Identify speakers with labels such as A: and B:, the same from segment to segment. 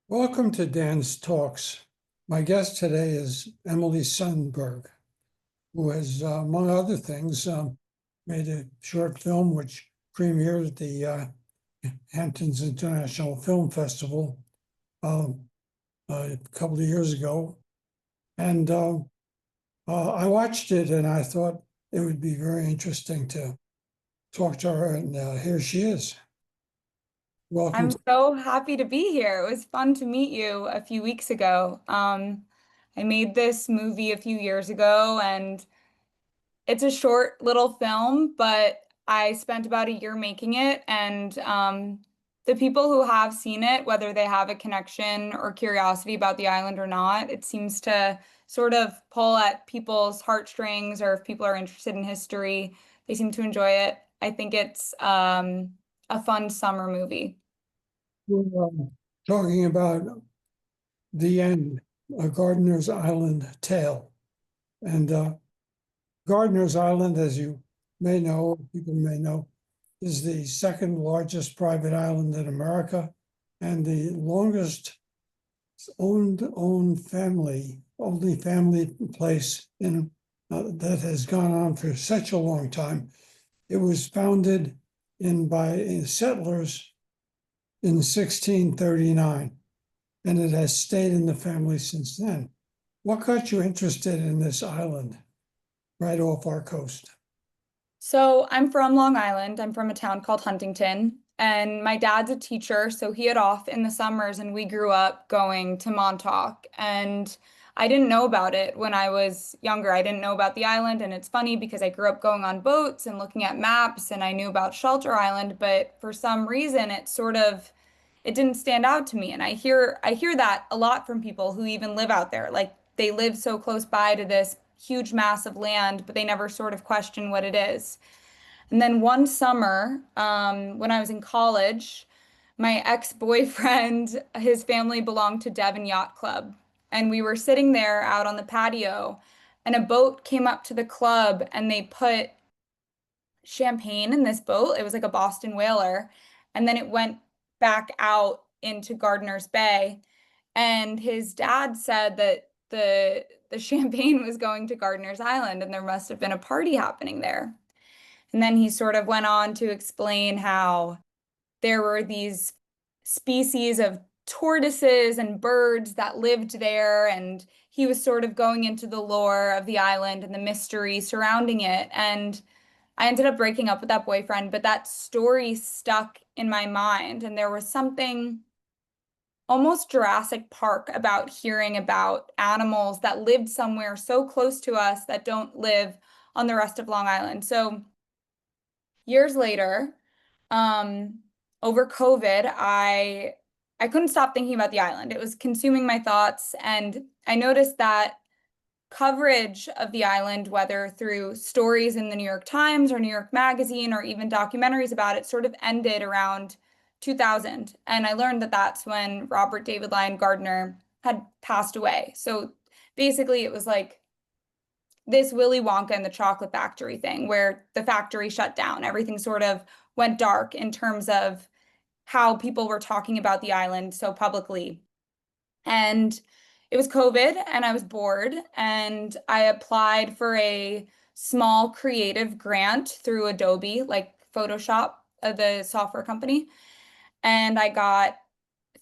A: Welcome to Dan's Talks. My guest today is Emily Sundberg, who has, among other things, made a short film which premiered at the Hamptons International Film Festival a couple of years ago. And I watched it and I thought it would be very interesting to talk to her, and here she is. Welcome.
B: I'm so happy to be here. It was fun to meet you a few weeks ago. I made this movie a few years ago, and it's a short little film, but I spent about a year making it. And the people who have seen it, whether they have a connection or curiosity about the island or not, it seems to sort of pull at people's heartstrings, or if people are interested in history, they seem to enjoy it. I think it's a fun summer movie.
A: We're talking about the end, a Gardiner's Island tale. And Gardiner's Island, as you may know, people may know, is the second largest private island in America and the longest owned family, only family place in that has gone on for such a long time. It was founded by settlers in 1639, and it has stayed in the family since then. What got you interested in this island right off our coast?
B: So I'm from Long Island. I'm from a town called Huntington, and my dad's a teacher, so he had off in the summers, and we grew up going to Montauk. And I didn't know about it when I was younger. I didn't know about the island, and it's funny because I grew up going on boats and looking at maps, and I knew about Shelter Island, but for some reason it didn't stand out to me. And I hear that a lot from people who even live out there. Like they live so close by to this huge mass of land, but they never sort of question what it is. And then one summer, when I was in college, my ex-boyfriend, his family belonged to Devon Yacht Club. And we were sitting there out on the patio, and a boat came up to the club, and they put champagne in this boat. It was like a Boston whaler. And then it went back out into Gardiner's Bay. And his dad said that the champagne was going to Gardiner's Island, and there must have been a party happening there. And then he sort of went on to explain how there were these species of tortoises and birds that lived there, and he was sort of going into the lore of the island and the mystery surrounding it. And I ended up breaking up with that boyfriend, but that story stuck in my mind, and there was something almost Jurassic Park about hearing about animals that lived somewhere so close to us that don't live on the rest of Long Island. So years later, um, over COVID, I couldn't stop thinking about the island. It was consuming my thoughts, and I noticed that coverage of the island, whether through stories in the New York Times or New York Magazine or even documentaries about it, sort of ended around 2000. And I learned that that's when Robert David Lion Gardiner had passed away. So basically, it was like this Willy Wonka and the Chocolate Factory thing where the factory shut down. Everything sort of went dark in terms of how people were talking about the island so publicly. And it was COVID, and I was bored, and I applied for a small creative grant through Adobe, like Photoshop, the software company. And I got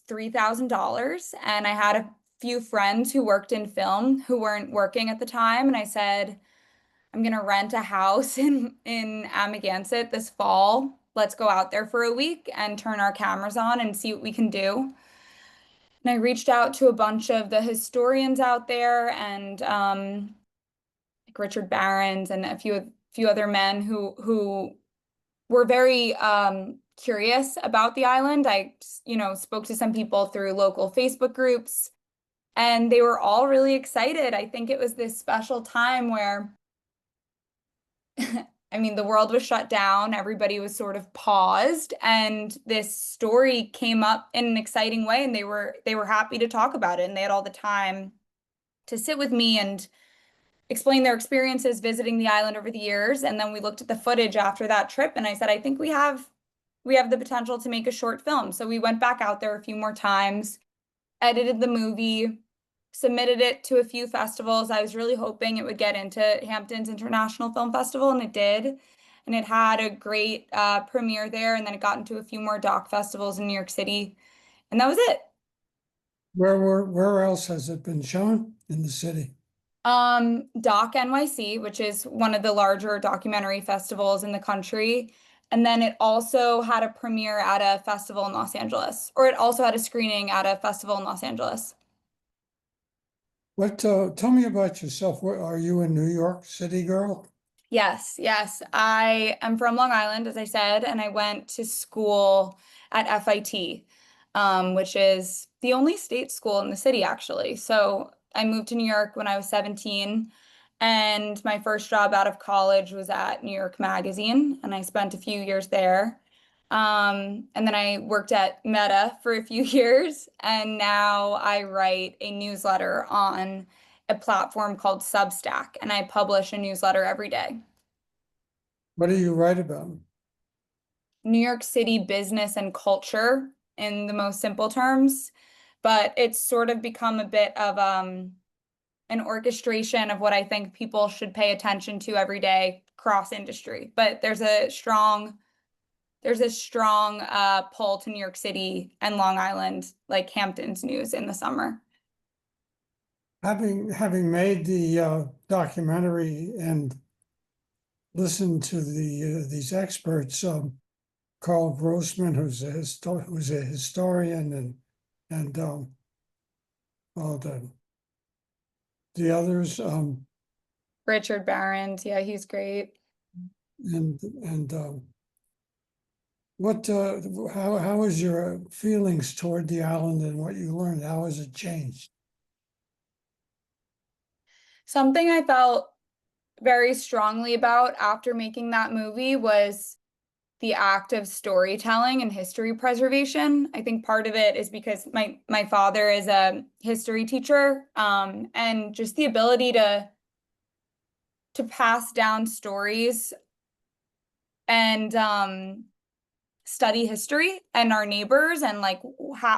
B: $3,000, and I had a few friends who worked in film who weren't working at the time. And I said, I'm gonna rent a house in Amagansett this fall. Let's go out there for a week and turn our cameras on and see what we can do. And I reached out to a bunch of the historians out there, and like Richard Barons and a few other men who were very curious about the island. I spoke to some people through local Facebook groups, and they were all really excited. I think it was this special time where I mean, the world was shut down, everybody was sort of paused, and this story came up in an exciting way, and they were happy to talk about it, and they had all the time to sit with me and explain their experiences visiting the island over the years. And then we looked at the footage after that trip, and I said, I think we have the potential to make a short film. So we went back out there a few more times, edited the movie, submitted it to a few festivals. I was really hoping it would get into Hamptons International Film Festival, and it did. And it had a great premiere there, and then it got into a few more doc festivals in New York City, and that was it.
A: Where else has it been shown in the city?
B: Doc NYC, which is one of the larger documentary festivals in the country. And then it also had a premiere at a festival in Los Angeles, or it also had a screening at a festival in Los Angeles.
A: Tell me about yourself. Where are you, a New York City girl?
B: Yes, yes. I am from Long Island, as I said, and I went to school at FIT, which is the only state school in the city, actually. So I moved to New York when I was 17, and my first job out of college was at New York Magazine, and I spent a few years there. And then I worked at Meta for a few years, and now I write a newsletter on a platform called Substack, and I publish a newsletter every day.
A: What do you write about?
B: New York City business and culture in the most simple terms, but it's sort of become a bit of an orchestration of what I think people should pay attention to every day cross industry. But there's a strong pull to New York City and Long Island, like Hamptons news in the summer.
A: Having made the documentary and listened to these experts, Carl Grossman, who's a historian, and the others,
B: Richard Barron, yeah, he's great.
A: and how is your feelings toward the island and what you learned? How has it changed?
B: Something I felt very strongly about after making that movie was the act of storytelling and history preservation. I think part of it is because my father is a history teacher, and just the ability to pass down stories and study history and our neighbors and like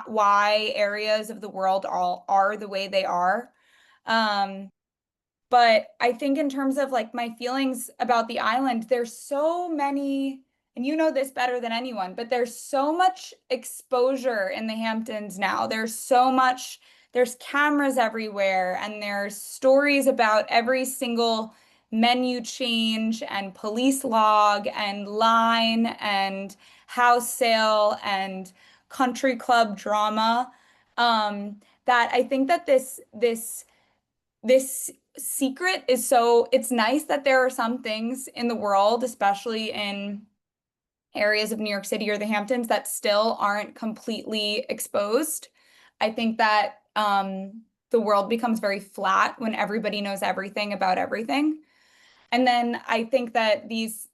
B: why areas of the world all are the way they are. But I think in terms of like my feelings about the island, there's so many, and you know this better than anyone, but there's so much exposure in the Hamptons now. There's cameras everywhere, and there's stories about every single menu change and police log and line and house sale and country club drama. That I think that this secret is so it's nice that there are some things in the world, especially in areas of New York City or the Hamptons, that still aren't completely exposed. I think that the world becomes very flat when everybody knows everything about everything. And then I think that these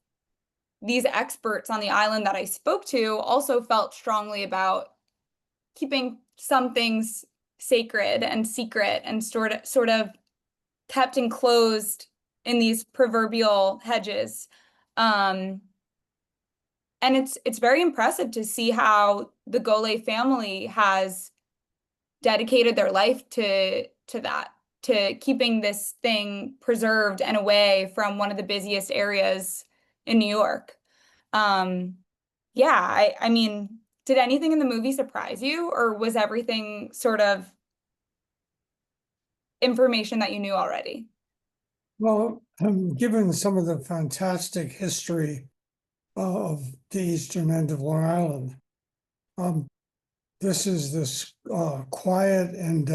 B: experts on the island that I spoke to also felt strongly about keeping some things sacred and secret and sort of kept enclosed in these proverbial hedges. And it's very impressive to see how the Gole family has dedicated their life to that, to keeping this thing preserved and away from one of the busiest areas in New York. Yeah, I mean, did anything in the movie surprise you, or was everything sort of information that you knew already?
A: Well, given some of the fantastic history of the eastern end of Long Island, this is this quiet and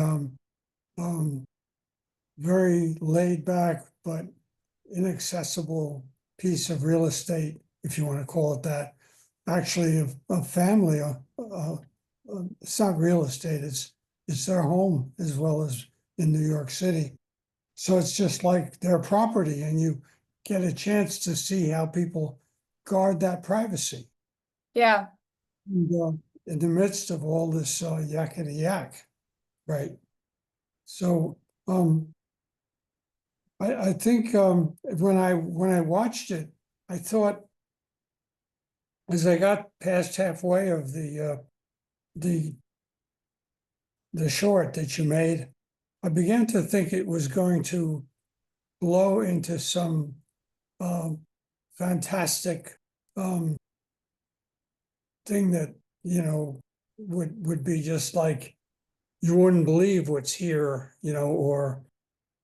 A: very laid back but inaccessible piece of real estate, if you want to call it that. Actually, a family, it's not real estate, it's their home as well as in New York City. So it's just like their property, and you get a chance to see how people guard that privacy.
B: Yeah.
A: And, in the midst of all this yakety yak, right? So I think when I watched it, I thought as I got past halfway of the the short that you made, I began to think it was going to blow into some fantastic um, thing that, would be just like you wouldn't believe what's here, or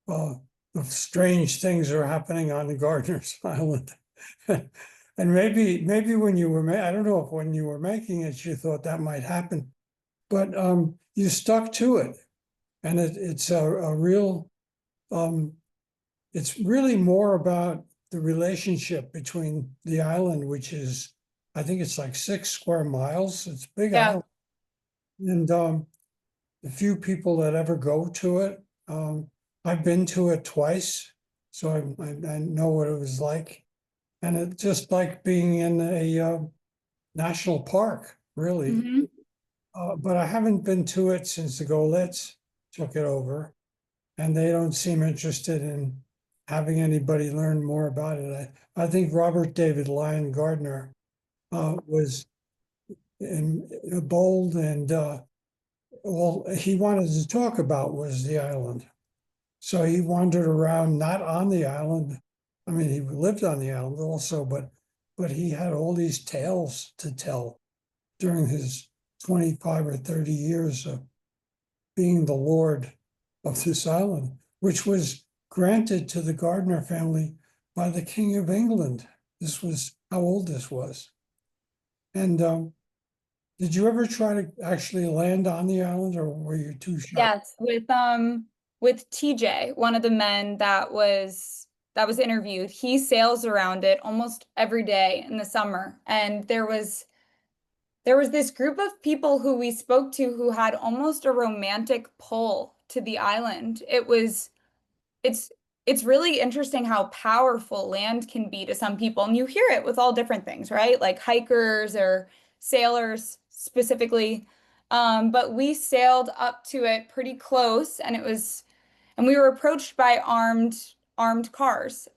A: uh, the strange things are happening on the Gardiner's Island. And maybe when you were, I don't know if when you were making it, you thought that might happen, but you stuck to it. And it's a real, it's really more about the relationship between the island, which is, I think it's like 6 square miles. It's a big
B: Yeah.
A: island. And the few people that ever go to it, I've been to it twice, so I know what it was like. And it's just like being in a national park, really.
B: Hmm.
A: But I haven't been to it since the Golets took it over, and they don't seem interested in having anybody learn more about it. I think Robert David Lion Gardiner was bold, and all he wanted to talk about was the island. So he wandered around, not on the island. I mean, he lived on the island also, but he had all these tales to tell during his 25 or 30 years of being the lord of this island, which was granted to the Gardiner family by the King of England. This was how old this was. And did you ever try to actually land on the island, or were you too shy?
B: Yes, with TJ, one of the men that was interviewed. He sails around it almost every day in the summer. And there was this group of people who we spoke to who had almost a romantic pull to the island. It's it's really interesting how powerful land can be to some people. And you hear it with all different things, right? Like hikers or sailors specifically. But we sailed up to it pretty close, and we were approached by armed cars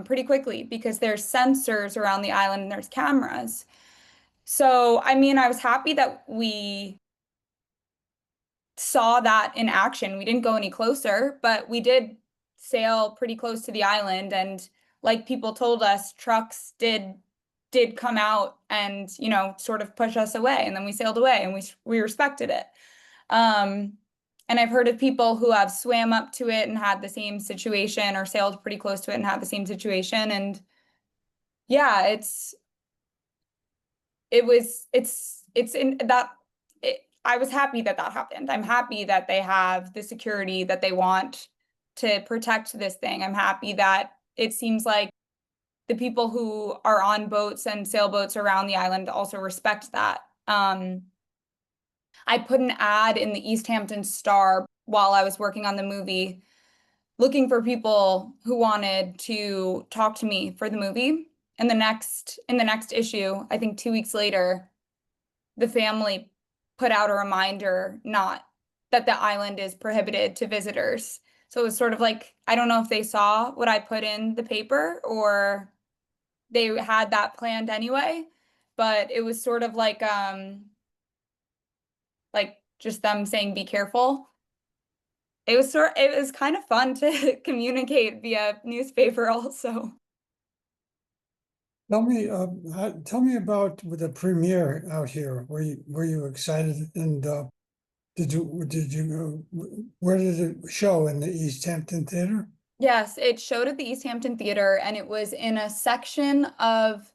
B: pretty quickly because there's sensors around the island and there's cameras. So, I mean, I was happy that we saw that in action. We didn't go any closer, but we did sail pretty close to the island. And like people told us, trucks did come out and, sort of push us away. And then we sailed away and we respected it. Um, and I've heard of people who have swam up to it and had the same situation, or sailed pretty close to it and had the same situation. And yeah, it's in that I was happy that that happened. I'm happy that they have the security that they want to protect this thing. I'm happy that it seems like the people who are on boats and sailboats around the island also respect that. I put an ad in the East Hampton Star while I was working on the movie, looking for people who wanted to talk to me for the movie. In the next issue, I think 2 weeks later, the family put out a reminder not that the island is prohibited to visitors. So it was sort of like, I don't know if they saw what I put in the paper or they had that planned anyway, but it was sort of like just them saying be careful. It was kind of fun to communicate via newspaper also.
A: Tell me about the premiere out here. Were you excited? And where did it show, in the East Hampton Theater?
B: Yes, it showed at the East Hampton Theater, and it was in a section of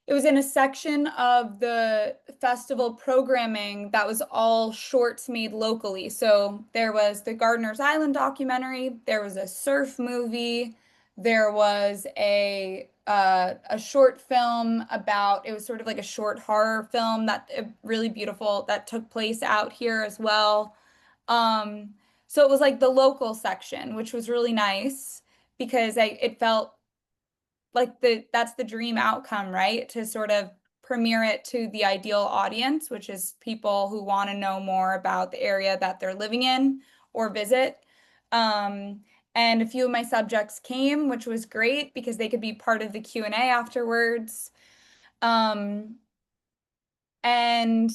B: the festival programming that was all shorts made locally. So there was the Gardiner's Island documentary, there was a surf movie, there was a short film about, it was sort of like a short horror film that really beautiful that took place out here as well. Um, so it was like the local section, which was really nice because it felt like that's the dream outcome, right? To sort of premiere it to the ideal audience, which is people who want to know more about the area that they're living in or visit. Um, and a few of my subjects came, which was great because they could be part of the Q&A afterwards. Um, and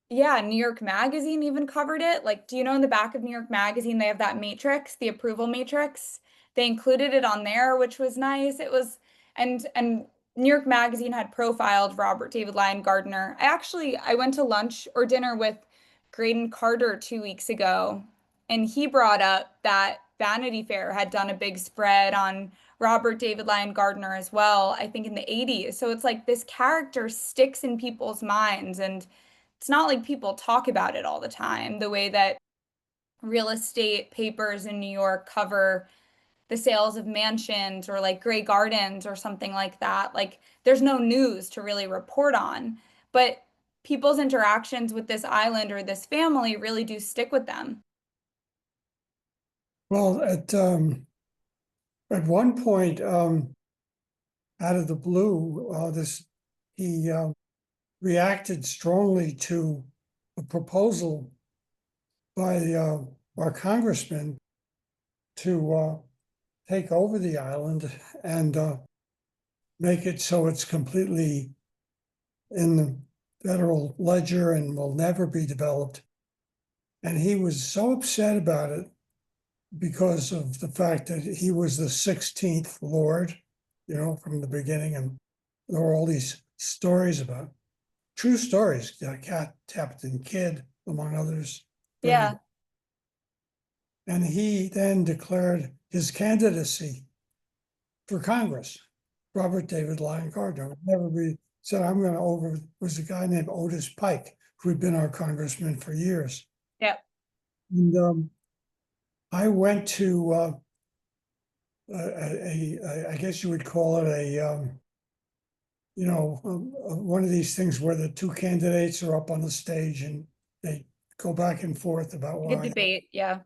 B: Yeah, New York Magazine even covered it. Like, do you know in the back of New York Magazine, they have that matrix, the approval matrix? They included it on there, which was nice. It was, and New York Magazine had profiled Robert David Lion Gardiner. I went to lunch or dinner with Graydon Carter 2 weeks ago, and he brought up that Vanity Fair had done a big spread on Robert David Lion Gardiner as well, I think in the 80s. So it's like this character sticks in people's minds, and it's not like people talk about it all the time, the way that real estate papers in New York cover the sales of mansions or like Grey Gardens or something like that. Like there's no news to really report on, but people's interactions with this island or this family really do stick with them.
A: Well, at one point, out of the blue, this he reacted strongly to a proposal by our congressman to take over the island and make it so it's completely in the federal ledger and will never be developed. And he was so upset about it because of the fact that he was the 16th Lord, from the beginning. And there were all these stories about true stories, Captain Kidd, among others.
B: Yeah,
A: And he then declared his candidacy for Congress. Robert David Lyon Gardner would never be said, I'm going to over, was a guy named Otis Pike, who had been our congressman for years.
B: yep.
A: And I went to I guess you would call it one of these things where the two candidates are up on the stage and they go back and forth about
B: Good
A: why.
B: debate. Yeah.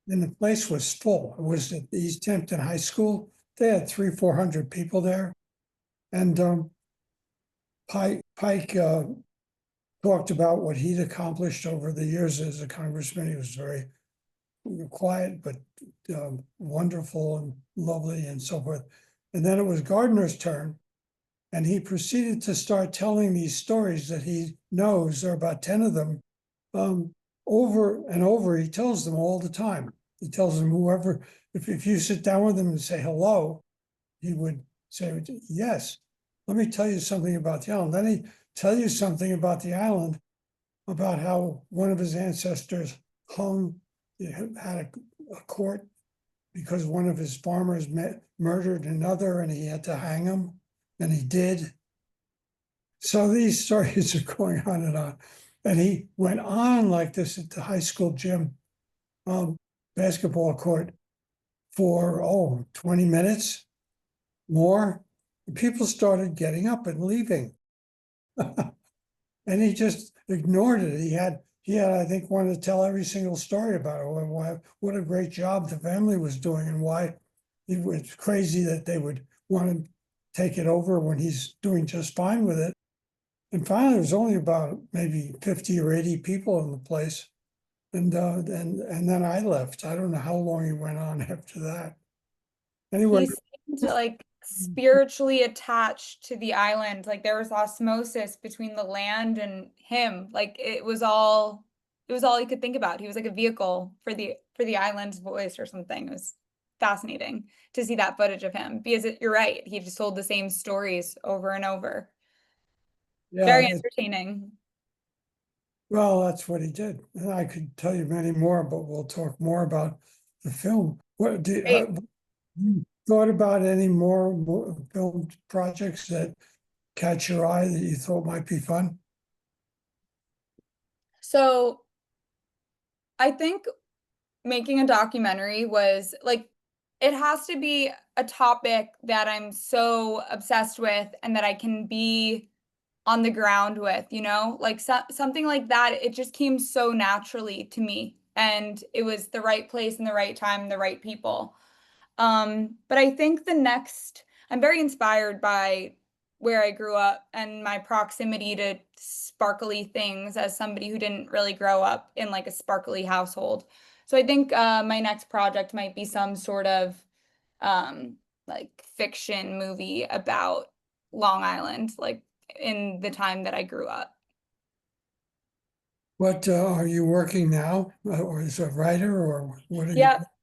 A: And the place was full. It was at East Hampton High School. They had 400 people there. And Pike talked about what he'd accomplished over the years as a congressman. He was very quiet, but wonderful and lovely and so forth. And then it was Gardner's turn. And he proceeded to start telling these stories that he knows. There are about 10 of them. Over and over, he tells them all the time. He tells them whoever, if you sit down with him and say hello, he would say, yes, let me tell you something about the island. Then he tell you something about the island, about how one of his ancestors hung, had a court because one of his farmers murdered another and he had to hang him, and he did. So these stories are going on and on. And he went on like this at the high school gym basketball court for 20 minutes more. People started getting up and leaving. And he just ignored it. He had, I think, wanted to tell every single story about it, why, what a great job the family was doing, and why it was crazy that they would want to take it over when he's doing just fine with it. And finally, there was only about maybe 50 or 80 people in the place. And then I left. I don't know how long he went on after that. Anyway,
B: He seemed like spiritually attached to the island. Like there was osmosis between the land and him. Like it was all he could think about. He was like a vehicle for the island's voice or something. It was fascinating to see that footage of him because you're right. He just told the same stories over and over.
A: yeah,
B: Very entertaining.
A: well, that's what he did. And I could tell you many more, but we'll talk more about the film. What did
B: Great.
A: you thought about any more film projects that catch your eye that you thought might be fun?
B: So I think making a documentary was like it has to be a topic that I'm so obsessed with and that I can be on the ground with, like something like that. It just came so naturally to me, and it was the right place and the right time and the right people. But I think I'm very inspired by where I grew up and my proximity to sparkly things as somebody who didn't really grow up in like a sparkly household. So I think my next project might be some sort of like fiction movie about Long Island, like in the time that I grew up.
A: What are you working now, or as a writer, or what are you?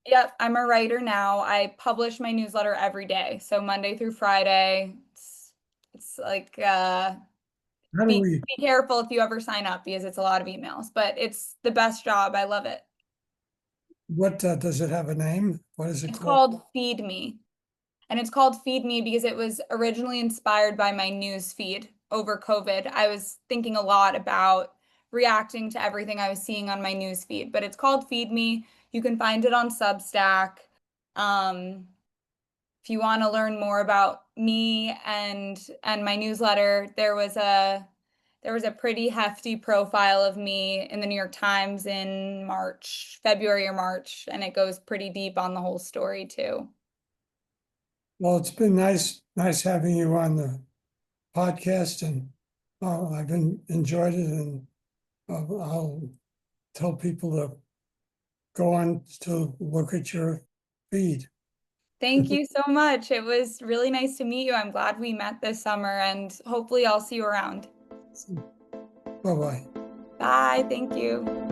B: Yep. I'm a writer now. I publish my newsletter every day. So Monday through Friday. It's like
A: How do we?
B: be careful if you ever sign up because it's a lot of emails, but it's the best job. I love it.
A: What does it have a name? What is it
B: It's
A: called?
B: called Feed Me. And it's called Feed Me because it was originally inspired by my news feed over COVID. I was thinking a lot about reacting to everything I was seeing on my news feed, but it's called Feed Me. You can find it on Substack. Um, if you want to learn more about me and my newsletter, there was a pretty hefty profile of me in the New York Times in February or March, and it goes pretty deep on the whole story too.
A: Well, it's been nice having you on the podcast, and I've enjoyed it, and I'll tell people to go on to look at your feed.
B: Thank you so much. It was really nice to meet you. I'm glad we met this summer, and hopefully I'll see you around.
A: Bye bye.
B: Bye. Thank you.